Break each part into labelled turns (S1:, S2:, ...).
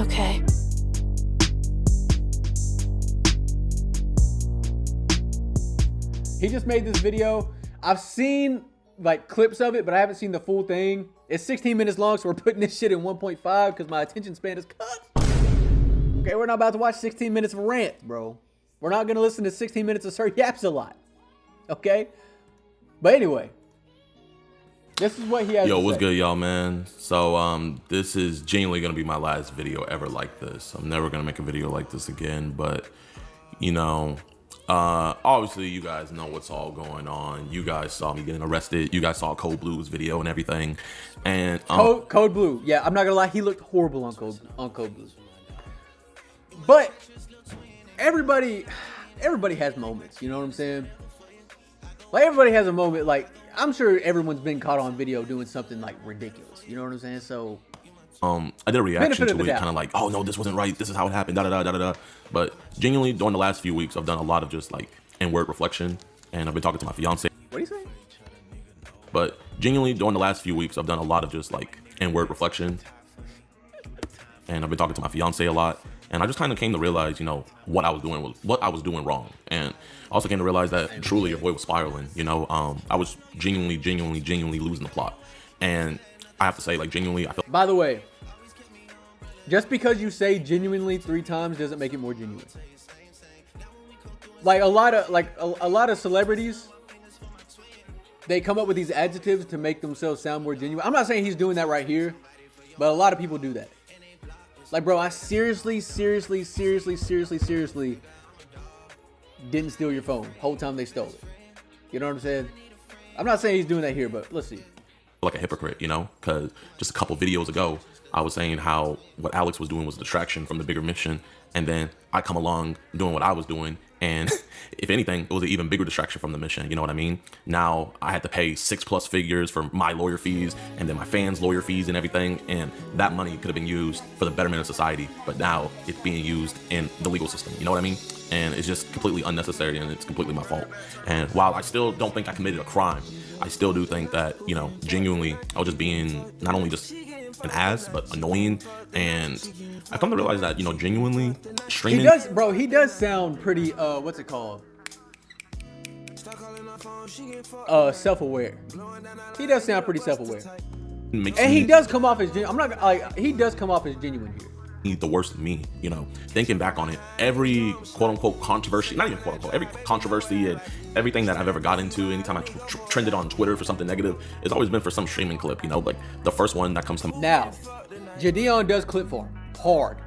S1: Okay.
S2: He just made this video. I've seen like clips of it, but I haven't seen the full thing. It's 16 minutes long, so we're putting this shit in 1.5 because my attention span is cut. Okay, we're not about to watch 16 minutes of rant, bro. We're not gonna listen to 16 minutes of Sir Yaps a lot. Okay? But anyway, this is what he has to say.
S3: What's good, y'all, man? So this is genuinely gonna be my last video ever like this. I'm never gonna make a video like this again, but you know, obviously you guys know what's all going on. You guys saw me getting arrested. You guys saw Code Blue's video and everything. And
S2: Code Blue. Yeah, I'm not gonna lie, he looked horrible on Code Blue. But everybody has moments, you know what I'm saying? Like everybody has a moment, like I'm sure everyone's been caught on video doing something like ridiculous, you know what I'm saying? So
S3: I did a reaction to it, kind of like, oh no, this wasn't right. This is how it happened. Da da da da da. But genuinely, during the last few weeks, I've done a lot of just like inward reflection, and I've been talking to my fiance.
S2: What are you saying?
S3: But genuinely, during the last few weeks, I've done a lot of just like inward reflection, and I've been talking to my fiance a lot, and I just kind of came to realize, you know, what I was doing wrong, and I also came to realize that truly your boy was spiraling. You know, I was genuinely losing the plot, and I have to say, like, genuinely, I feel.
S2: By the way, just because you say genuinely 3 times doesn't make it more genuine. Like a lot of celebrities, they come up with these adjectives to make themselves sound more genuine. I'm not saying he's doing that right here, but a lot of people do that. Like, bro, I seriously didn't steal your phone. Whole time they stole it. You know what I'm saying? I'm not saying he's doing that here, but let's see.
S3: Like a hypocrite, you know, because just a couple videos ago, I was saying how what Alex was doing was a distraction from the bigger mission, and then I come along doing what I was doing, and if anything, it was an even bigger distraction from the mission. You know what I mean? Now I had to pay 6+ figures for my lawyer fees, and then my fans' lawyer fees and everything, and that money could have been used for the betterment of society, but now it's being used in the legal system. You know what I mean? And it's just completely unnecessary, and it's completely my fault. And while I still don't think I committed a crime, I still do think that, you know, genuinely, I was just being not only just an ass, but annoying. And I come to realize that, you know, genuinely streaming.
S2: He does sound pretty, what's it called? Self-aware. He does sound pretty self-aware. And he does come off as he does come off as genuine here.
S3: The worst of me, you know, thinking back on it, every quote-unquote controversy, not even quote-unquote, every controversy and everything that I've ever got into, anytime I trended on Twitter for something negative, it's always been for some streaming clip, you know, like the first one that comes to mind.
S2: Now, Jidion does clip farm hard.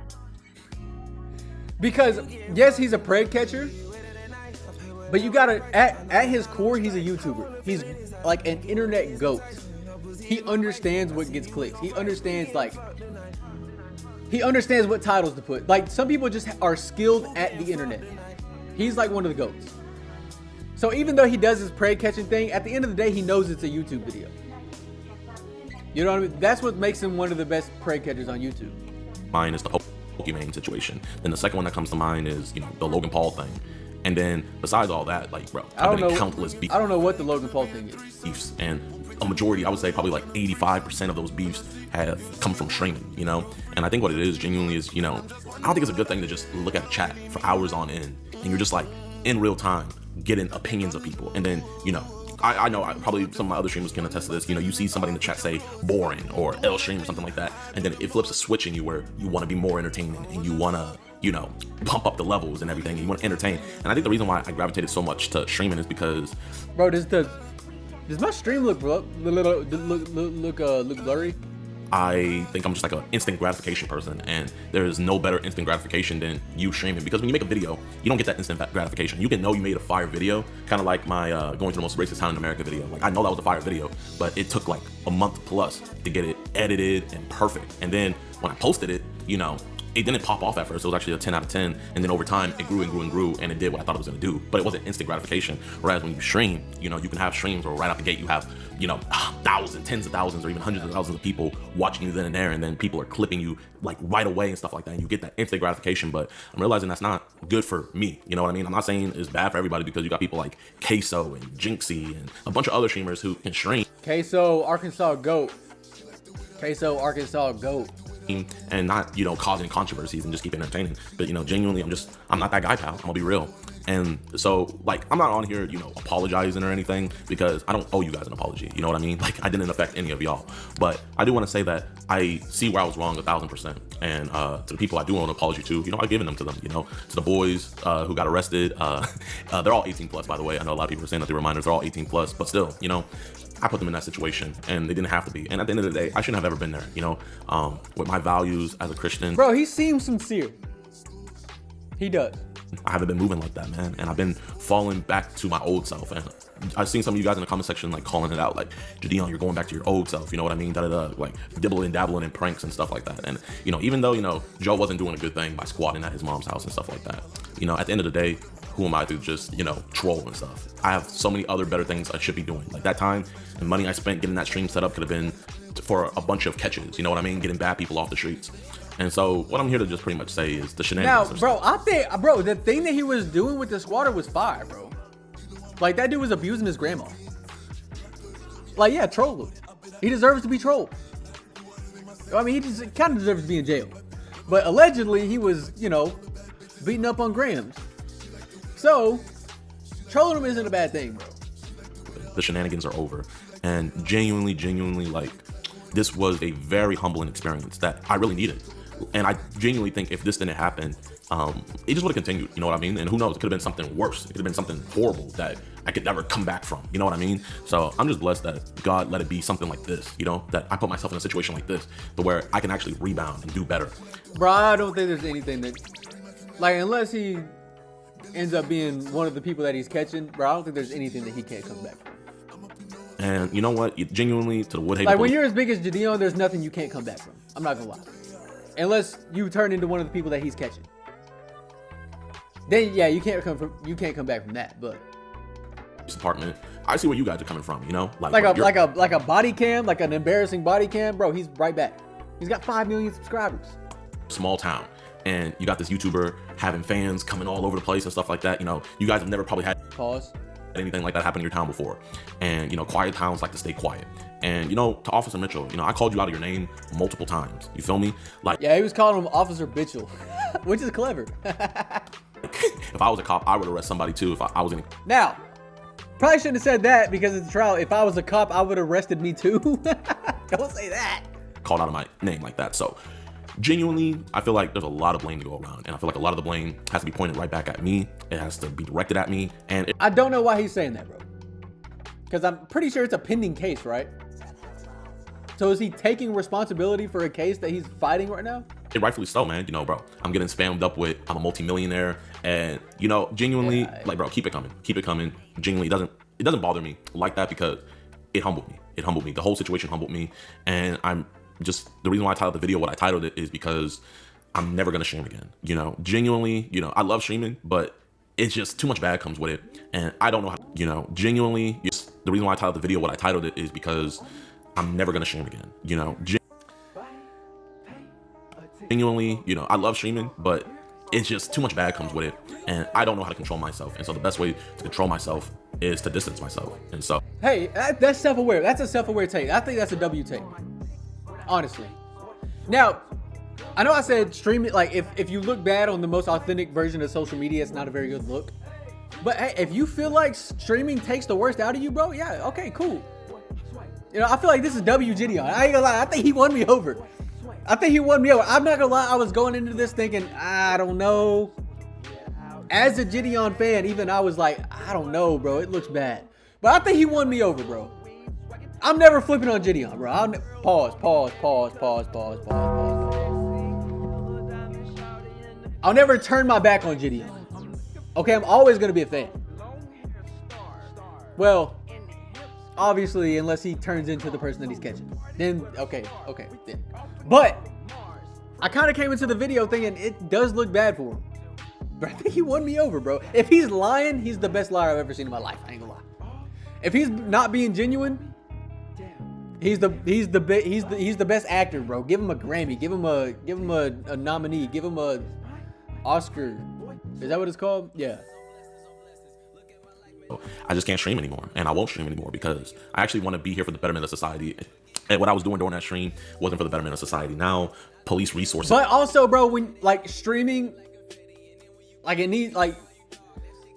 S2: Because, yes, he's a prey catcher, but you gotta, at his core, he's a YouTuber. He's like an internet goat. He understands what gets clicks. He understands what titles to put. Like, some people just are skilled at the internet. He's like one of the goats. So even though he does his prey catching thing, at the end of the day, he knows it's a YouTube video. You know what I mean? That's what makes him one of the best prey catchers on YouTube.
S3: Mine is the Pokemon situation. Then the second one that comes to mind is, you know, the Logan Paul thing. And then besides all that, like, bro, I've been in countless beefs.
S2: I don't know what the Logan Paul thing is.
S3: Beefs, and a majority, I would say probably like 85% of those beefs have come from streaming, you know? And I think what it is genuinely is, you know, I don't think it's a good thing to just look at a chat for hours on end, and you're just like in real time getting opinions of people. And then, you know, I know probably some of my other streamers can attest to this. You know, you see somebody in the chat say boring or L stream or something like that, and then it flips a switch in you where you want to be more entertaining and you want to, you know, pump up the levels and everything, and you want to entertain. And I think the reason why I gravitated so much to streaming is because,
S2: bro, does my stream look blurry?
S3: I think I'm just like an instant gratification person, and there is no better instant gratification than you streaming, because when you make a video, you don't get that instant gratification. You can know you made a fire video, kind of like my going to the most racist town in America video. Like, I know that was a fire video, but it took like a month plus to get it edited and perfect. And then when I posted it, you know, it didn't pop off at first. It was actually a 10 out of 10. And then over time, it grew and grew and grew, and it did what I thought it was gonna do. But it wasn't instant gratification. Whereas when you stream, you know, you can have streams where right out the gate you have, you know, thousands, tens of thousands, or even hundreds of thousands of people watching you then and there, and then people are clipping you like right away and stuff like that, and you get that instant gratification. But I'm realizing that's not good for me. You know what I mean? I'm not saying it's bad for everybody, because you got people like Queso and Jinxie and a bunch of other streamers who can stream.
S2: Queso, Arkansas GOAT. Queso, Arkansas GOAT.
S3: and not, you know, causing controversies and just keep it entertaining. But, you know, genuinely, I'm not that guy, pal. I'm gonna be real. And so, like, I'm not on here, you know, apologizing or anything, because I don't owe you guys an apology. You know what I mean? Like, I didn't affect any of y'all. But I do want to say that I see where I was wrong 1,000%. And to the people I do owe an apology to, you know, I've given them to them. You know, to the boys who got arrested. They're all 18 plus, by the way. I know a lot of people are saying that they were minors. They're all 18 plus, but still, you know, I put them in that situation, and they didn't have to be. And at the end of the day, I shouldn't have ever been there. You know, with my values as a Christian.
S2: Bro, he seems sincere. He does.
S3: I haven't been moving like that, man. And I've been falling back to my old self. And I've seen some of you guys in the comment section, like, calling it out, like, Jidion, you're going back to your old self. You know what I mean? Like, dibbling and dabbling in pranks and stuff like that. And, you know, even though, you know, Joe wasn't doing a good thing by squatting at his mom's house and stuff like that, you know, at the end of the day, who am I to just, you know, troll and stuff? I have so many other better things I should be doing. Like, that time and money I spent getting that stream set up could have been for a bunch of catches. You know what I mean? Getting bad people off the streets. And so what I'm here to just pretty much say is the shenanigans.
S2: Now, bro, I think, bro, the thing that he was doing with the squatter was fire, bro. Like, that dude was abusing his grandma. Like, yeah, troll him. He deserves to be trolled. I mean, he just kind of deserves to be in jail. But allegedly, he was, you know, beating up on Grams. So, trolling him isn't a bad thing, bro.
S3: The shenanigans are over. And genuinely, like, this was a very humbling experience that I really needed. And I genuinely think if this didn't happen, it just would have continued, you know what I mean? And who knows, it could have been something worse. It could have been something horrible that I could never come back from, you know what I mean? So I'm just blessed that God let it be something like this, you know, that I put myself in a situation like this, to where I can actually rebound and do better.
S2: Bro, I don't think there's anything that, like, unless he ends up being one of the people that he's catching, bro, I don't think there's anything that he can't come back from.
S3: And you know what? Genuinely, to the Woodhaven,
S2: like, when you're as big as Jidion, there's nothing you can't come back from. I'm not gonna lie. Unless you turn into one of the people that he's catching. Then yeah, you can't come back from that. But
S3: this apartment, I see where you guys are coming from, you know?
S2: Like a body cam, like an embarrassing body cam, bro, he's right back. He's got 5 million subscribers.
S3: Small town. And you got this YouTuber having fans coming all over the place and stuff like that. You know, you guys have never probably had anything like that happen in your town before. And, you know, quiet towns like to stay quiet. And, you know, to Officer Mitchell, you know, I called you out of your name multiple times. You feel me? Like,
S2: yeah, he was calling him Officer Mitchell, which is clever.
S3: If I was a cop, I would arrest somebody too if I was in.
S2: Now, probably shouldn't have said that because it's a trial. If I was a cop, I would have arrested me too. Don't say that.
S3: Called out of my name like that. So genuinely, I feel like there's a lot of blame to go around, and I feel like a lot of the blame has to be pointed right back at me. It has to be directed at me. And
S2: I don't know why he's saying that, bro. Because I'm pretty sure it's a pending case, right? So is he taking responsibility for a case that he's fighting right now?
S3: It rightfully so, man. You know, bro, I'm getting spammed up with, I'm a multimillionaire, and, you know, genuinely, like, bro, keep it coming. Keep it coming. Genuinely, it doesn't bother me like that because it humbled me. It humbled me. The whole situation humbled me. And I'm just, the reason why I titled the video what I titled it is because I'm never going to stream again. You know, genuinely, you know, I love streaming, but it's just too much bad comes with it. And I don't know how, you know, genuinely, the reason why I titled the video what I titled it is because I'm never going to stream again. You know, genuinely, you know, I love streaming, but it's just too much bad comes with it. And I don't know how to control myself. And so the best way to control myself is to distance myself. And so,
S2: hey, that's self-aware. That's a self-aware take. I think that's a W take, honestly. Now, I know I said streaming, like, if you look bad on the most authentic version of social media, it's not a very good look. But hey, if you feel like streaming takes the worst out of you, bro, yeah, okay, cool. You know, I feel like this is W Jidion. I ain't gonna lie, I think he won me over. I'm not gonna lie, I was going into this thinking, I don't know. As a Jidion fan, even I was like, I don't know, bro, it looks bad. But I think he won me over, bro. I'm never flipping on Jidion, bro. Pause. I'll never turn my back on Jidion. Okay, I'm always gonna be a fan. Well, obviously, unless he turns into the person that he's catching. Then, okay, then. But, I kind of came into the video thinking it does look bad for him. But I think he won me over, bro. If he's lying, he's the best liar I've ever seen in my life. I ain't gonna lie. If he's not being genuine, he's the best actor, bro. Give him a Grammy. Give him a nominee. Give him a Oscar. Is that what it's called? Yeah.
S3: I just can't stream anymore, and I won't stream anymore because I actually want to be here for the betterment of society. And what I was doing during that stream wasn't for the betterment of society. Now, police resources.
S2: But also, bro, when like streaming, like it needs like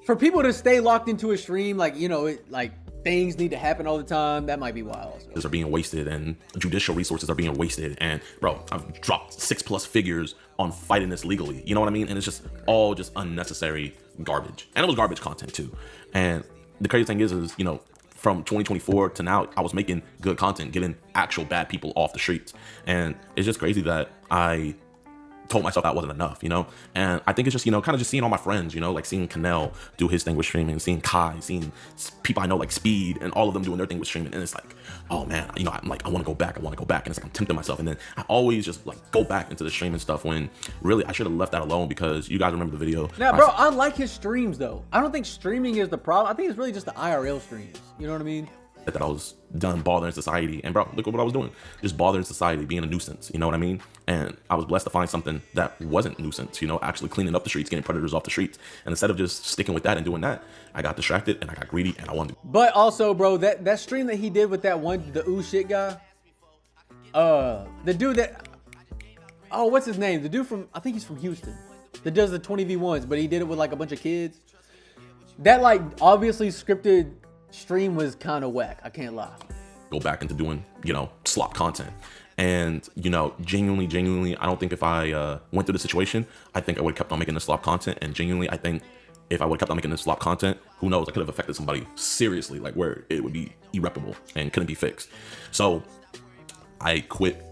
S2: for people to stay locked into a stream, like you know, it like things need to happen all the time. That might be wild. Also.
S3: Are being wasted and judicial resources are being wasted. And bro, I've dropped 6+ figures on fighting this legally. You know what I mean? And it's just all just unnecessary garbage. And it was garbage content too. And the crazy thing is you know, from 2024 to now, I was making good content, getting actual bad people off the streets. And it's just crazy that I told myself that wasn't enough, you know? And I think it's just, you know, kind of just seeing all my friends, you know, like seeing Kanel do his thing with streaming, seeing Kai, seeing people I know like Speed and all of them doing their thing with streaming. And it's like, oh man, you know, I'm like, I want to go back. And it's like, I'm tempting myself. And then I always just like go back into the streaming stuff when really I should have left that alone, because you guys remember the video.
S2: Now, bro, I like his streams though. I don't think streaming is the problem. I think it's really just the IRL streams. You know what I mean?
S3: That I was done bothering society, and bro, look at what I was doing, just bothering society, being a nuisance, you know what I mean? And I was blessed to find something that wasn't nuisance, you know, actually cleaning up the streets, getting predators off the streets. And instead of just sticking with that and doing that, I got distracted and I got greedy and I wanted to.
S2: But also, bro, that stream that he did with that one, the ooh shit guy, the dude that, oh, what's his name? The dude from, I think he's from Houston, that does the 20v1s, but he did it with like a bunch of kids. That like obviously scripted stream was kind of whack. I can't lie.
S3: Go back into doing, you know, slop content. And, you know, genuinely, I don't think if I went through the situation, I think I would have kept on making the slop content. And genuinely, I think if I would have kept on making the slop content, who knows, I could have affected somebody seriously, like where it would be irreparable and couldn't be fixed. So I quit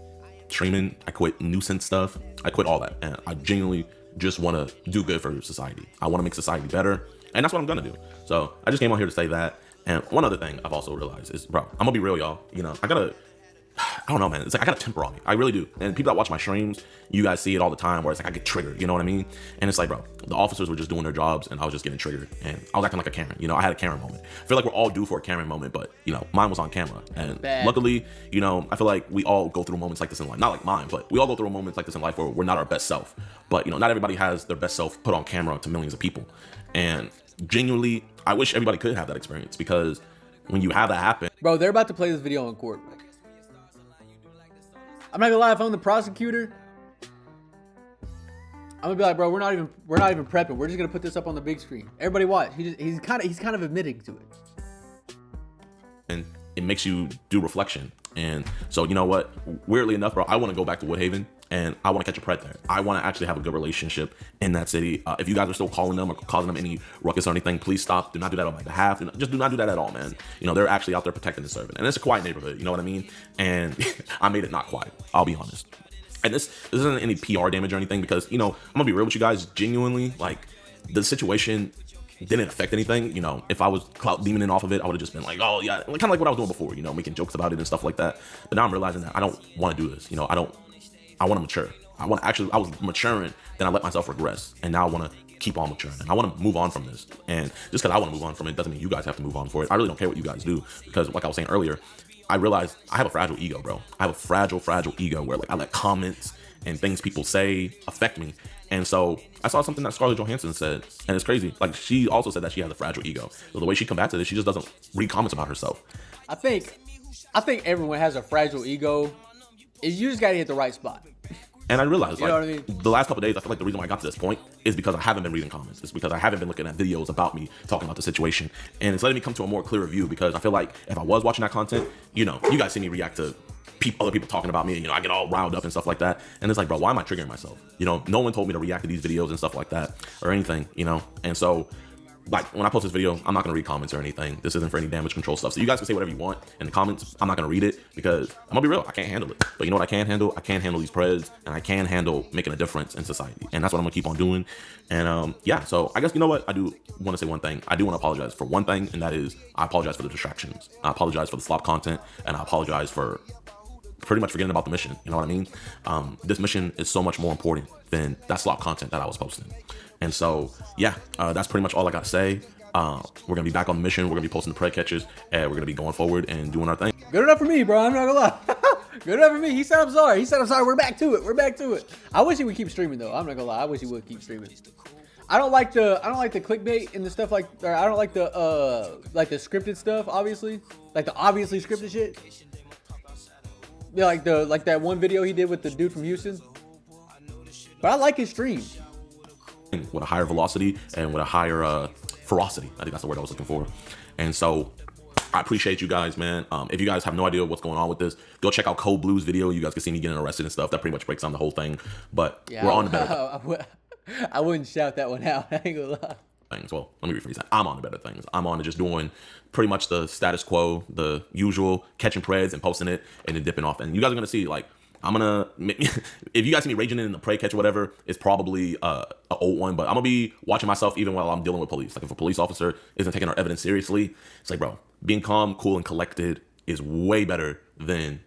S3: streaming. I quit nuisance stuff. I quit all that. And I genuinely just want to do good for society. I want to make society better. And that's what I'm going to do. So I just came on here to say that. And one other thing I've also realized is, bro, I'm gonna be real, y'all. You know, I don't know, man. It's like I got a temper on me. I really do. And people that watch my streams, you guys see it all the time where it's like I get triggered, you know what I mean? And it's like, bro, the officers were just doing their jobs and I was just getting triggered. And I was acting like a Karen. You know, I had a Karen moment. I feel like we're all due for a Karen moment, but, you know, mine was on camera. And luckily, you know, I feel like we all go through moments like this in life. Not like mine, but we all go through moments like this in life where we're not our best self. But, you know, not everybody has their best self put on camera to millions of people. And genuinely, I wish everybody could have that experience, because when you have that happen.
S2: Bro, they're about to play this video in court. I'm not gonna lie, if I'm the prosecutor, I'm gonna be like, bro, we're not even prepping. We're just gonna put this up on the big screen. Everybody watch. He's kind of admitting to it.
S3: And it makes you do reflection. And so, you know what? Weirdly enough, bro, I want to go back to Woodhaven and I want to catch a pred there. I want to actually have a good relationship in that city. If you guys are still calling them or causing them any ruckus or anything, please stop. Do not do that on my behalf. Just do not do that at all, man. You know, they're actually out there protecting the servant. And it's a quiet neighborhood, you know what I mean? And I made it not quiet. I'll be honest. And this isn't any PR damage or anything, because, you know, I'm going to be real with you guys. Genuinely, like, the situation didn't affect anything. You know, if I was clout demoning off of it, I would have just been like, oh yeah, kind of like what I was doing before, you know, making jokes about it and stuff like that. But now I'm realizing that I don't want to do this. You know, I want to mature. I was maturing, then I let myself regress, and now I want to keep on maturing, and I want to move on from this. And just because I want to move on from it doesn't mean you guys have to move on for it. I really don't care what you guys do, because like I was saying earlier, I realized I have a fragile ego, bro. I have a fragile ego where like I let comments and things people say affect me. And so I saw something that Scarlett Johansson said, and it's crazy. Like, she also said that she has a fragile ego. So the way she combats it, she just doesn't read comments about herself.
S2: I think everyone has a fragile ego. You just gotta hit the right spot.
S3: And I realized,
S2: you know what I mean?
S3: The last couple of days, I feel like the reason why I got to this point is because I haven't been reading comments. It's because I haven't been looking at videos about me talking about the situation. And it's letting me come to a more clearer view, because I feel like if I was watching that content, you know, you guys see me react to other people talking about me, you know, I get all riled up and stuff like that. And it's like, bro, why am I triggering myself? You know, no one told me to react to these videos and stuff like that or anything, you know? And so, like, when I post this video, I'm not going to read comments or anything. This isn't for any damage control stuff. So you guys can say whatever you want in the comments. I'm not going to read it, because I'm going to be real. I can't handle it. But you know what I can handle? I can handle these preds, and I can handle making a difference in society. And that's what I'm going to keep on doing. And yeah, so I guess, you know what? I do want to say one thing. I do want to apologize for one thing, and that is I apologize for the distractions. I apologize for the slop content, and I apologize for pretty much forgetting about the mission. You know what I mean? This mission is so much more important than that slop content that I was posting. And so, yeah, that's pretty much all I got to say. We're going to be back on the mission. We're going to be posting the pred catches, and we're going to be going forward and doing our thing.
S2: Good enough for me, bro. I'm not going to lie. Good enough for me. He said I'm sorry. We're back to it. I wish he would keep streaming, though. I'm not going to lie. I wish he would keep streaming. I don't like the clickbait and the stuff like, or I don't like the the scripted stuff, obviously. Like the obviously scripted shit. Yeah, like that one video he did with the dude from Houston. But I like his streams.
S3: With a higher velocity and with a higher ferocity. I think that's the word I was looking for. And so I appreciate you guys, man. If you guys have no idea what's going on with this, go check out Code Blue's video. You guys can see me getting arrested and stuff. That pretty much breaks down the whole thing. But
S2: Yeah,
S3: we're on the better
S2: I wouldn't shout that one out. I ain't gonna lie.
S3: things. Well, let me rephrase that. I'm on the better things. I'm on to just doing pretty much the status quo, the usual, catching preds and posting it and then dipping off. And you guys are gonna see, like, I'm gonna, if you guys see me raging in the prey catch or whatever, it's probably an old one, but I'm gonna be watching myself even while I'm dealing with police. Like, if a police officer isn't taking our evidence seriously, it's like, bro, being calm, cool, and collected is way better than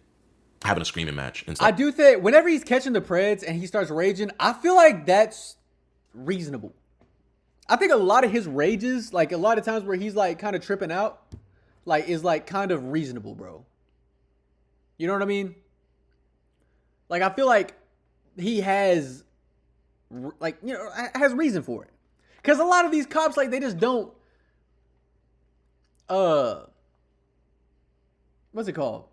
S3: having a screaming match and stuff.
S2: I do think whenever he's catching the preds and he starts raging, I feel like that's reasonable. I think a lot of his rages, like a lot of times where he's like kind of tripping out, like is like kind of reasonable, bro. You know what I mean? Like, I feel like he has, like, you know, has reason for it. Because a lot of these cops, like, they just don't, what's it called?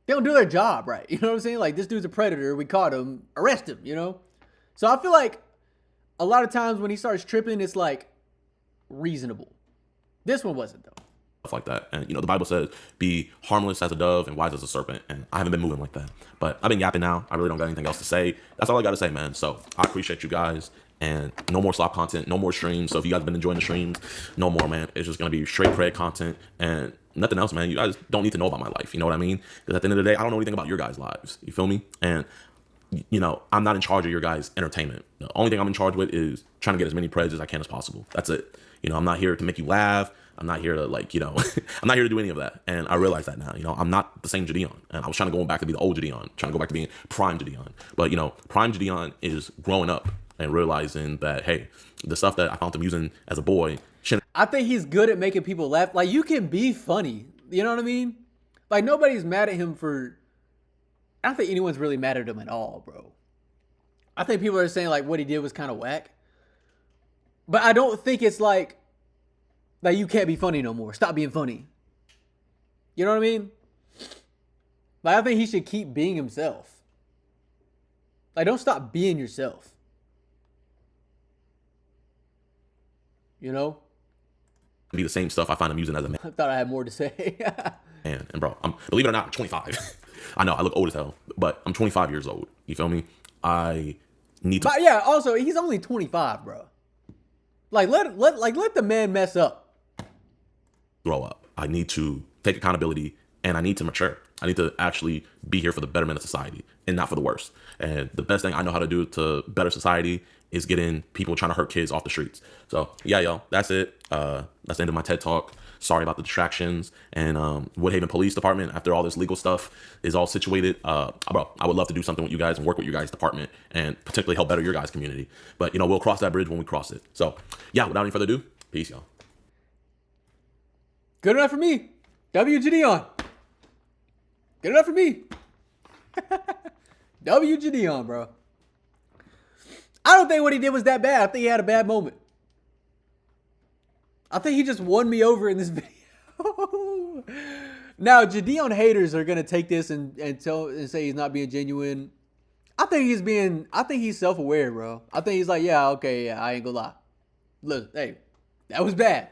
S2: They don't do their job right. You know what I'm saying? Like, this dude's a predator. We caught him. Arrest him, you know? So I feel like a lot of times when he starts tripping, it's, like, reasonable. This one wasn't, though.
S3: Stuff like that. And, you know, the Bible says, be harmless as a dove and wise as a serpent. And I haven't been moving like that. But I've been yapping now. I really don't got anything else to say. That's all I got to say, man. So I appreciate you guys. And no more slop content, no more streams. So if you guys have been enjoying the streams, no more, man. It's just going to be straight pred content and nothing else, man. You guys don't need to know about my life. You know what I mean? Because at the end of the day, I don't know anything about your guys' lives. You feel me? And, you know, I'm not in charge of your guys' entertainment. The only thing I'm in charge with is trying to get as many preds as I can as possible. That's it. You know, I'm not here to make you laugh. I'm not here to, like, you know, I'm not here to do any of that. And I realize that now. You know, I'm not the same Jidion. And I was trying to go back to be the old Jidion, trying to go back to being prime Jidion. But, you know, prime Jidion is growing up and realizing that, hey, the stuff that I found him using as a boy shouldn't.
S2: I think he's good at making people laugh. Like, you can be funny. You know what I mean? Like, nobody's mad at him for... I don't think anyone's really mad at him at all, bro. I think people are saying, like, what he did was kind of whack. But I don't think it's like you can't be funny no more. Stop being funny. You know what I mean? Like, I think he should keep being himself. Like, don't stop being yourself. You know?
S3: Be the same stuff I find him using as a man.
S2: I thought I had more to say.
S3: And bro, believe it or not, I'm 25. I know I look old as hell, but I'm 25 years old. You feel me? I need to.
S2: But yeah, also, he's only 25, bro. Like, let the man mess up.
S3: Grow up. I need to take accountability and I need to mature. I need to actually be here for the betterment of society and not for the worse. And the best thing I know how to do to better society is getting people trying to hurt kids off the streets. So yeah, y'all, that's it. That's the end of my TED talk. Sorry about the distractions. And Woodhaven Police Department, after all this legal stuff is all situated, bro, I would love to do something with you guys and work with your guys' department and particularly help better your guys' community. But, you know, we'll cross that bridge when we cross it. So yeah, without any further ado, peace, y'all.
S2: Good enough for me. W. Jidion. Good enough for me. W. Jidion, bro. I don't think what he did was that bad. I think he had a bad moment. I think he just won me over in this video. Now, Jidion haters are gonna take this and say he's not being genuine. I think he's self-aware, bro. I think he's like, yeah, okay, yeah, I ain't gonna lie. Look, hey, that was bad.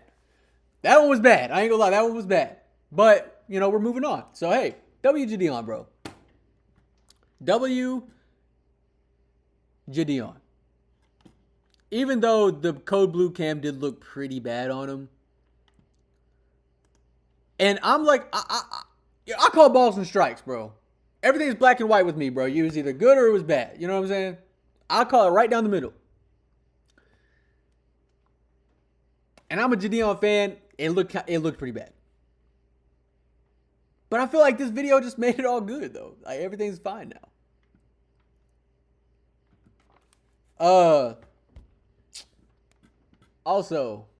S2: That one was bad. I ain't gonna lie, that one was bad. But, you know, we're moving on. So, hey, W. Jidion, bro. W. Jidion. Even though the Code Blue cam did look pretty bad on him. And I'm like, I call balls and strikes, bro. Everything's black and white with me, bro. It was either good or it was bad. You know what I'm saying? I call it right down the middle. And I'm a Jidion fan. It looked pretty bad. But I feel like this video just made it all good, though. Like, everything's fine now. Also,